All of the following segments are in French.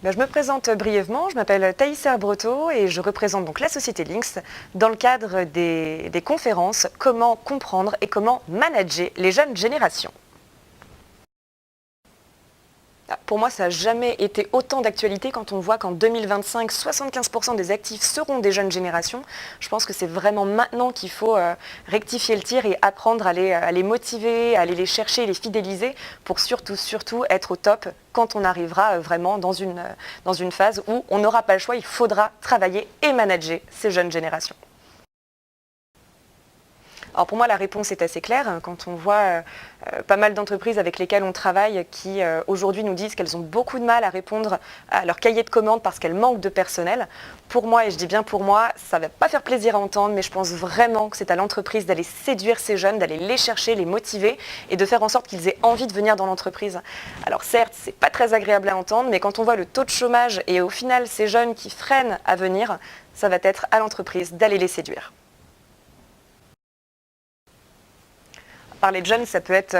Je me présente brièvement, je m'appelle Thaïs Herbreteau et je représente donc la société Lynx dans le cadre des conférences Comment comprendre et comment manager les jeunes générations. Pour moi, ça n'a jamais été autant d'actualité quand on voit qu'en 2025, 75% des actifs seront des jeunes générations. Je pense que c'est vraiment maintenant qu'il faut rectifier le tir et apprendre à les motiver, à aller les chercher, les fidéliser pour surtout être au top quand on arrivera vraiment dans une phase où on n'aura pas le choix, il faudra travailler et manager ces jeunes générations. Alors pour moi, la réponse est assez claire. Quand on voit pas mal d'entreprises avec lesquelles on travaille qui aujourd'hui nous disent qu'elles ont beaucoup de mal à répondre à leur cahier de commandes parce qu'elles manquent de personnel, pour moi, et je dis bien pour moi, ça ne va pas faire plaisir à entendre, mais je pense vraiment que c'est à l'entreprise d'aller séduire ces jeunes, d'aller les chercher, les motiver et de faire en sorte qu'ils aient envie de venir dans l'entreprise. Alors certes, ce n'est pas très agréable à entendre, mais quand on voit le taux de chômage et au final ces jeunes qui freinent à venir, ça va être à l'entreprise d'aller les séduire. Parler de jeunes, ça peut être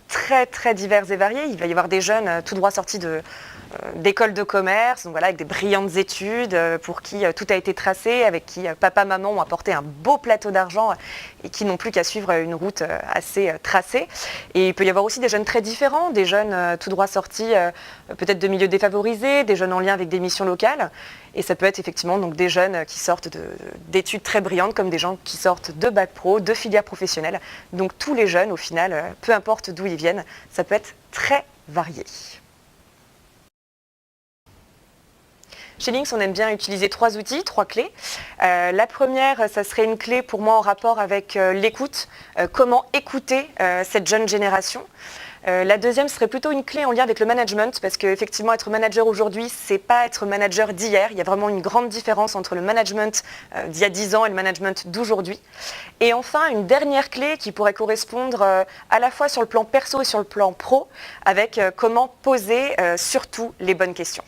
très divers et variés. Il va y avoir des jeunes tout droit sortis d'écoles de commerce, donc voilà, avec des brillantes études, pour qui tout a été tracé, avec qui papa, maman ont apporté un beau plateau d'argent et qui n'ont plus qu'à suivre une route assez tracée. Et il peut y avoir aussi des jeunes très différents, des jeunes tout droit sortis peut-être de milieux défavorisés, des jeunes en lien avec des missions locales. Et ça peut être effectivement donc des jeunes qui sortent d'études très brillantes, comme des gens qui sortent de bac pro, de filières professionnelles. Donc tous les jeunes, au final, peu importe d'où ils viennent, ça peut être très varié. Chez Lynx, on aime bien utiliser 3 outils, 3 clés. La première, ça serait une clé pour moi en rapport avec l'écoute, comment écouter cette jeune génération. La deuxième serait plutôt une clé en lien avec le management, parce qu'effectivement, être manager aujourd'hui, c'est pas être manager d'hier. Il y a vraiment une grande différence entre le management d'il y a 10 ans et le management d'aujourd'hui. Et enfin, une dernière clé qui pourrait correspondre à la fois sur le plan perso et sur le plan pro, avec comment poser surtout les bonnes questions.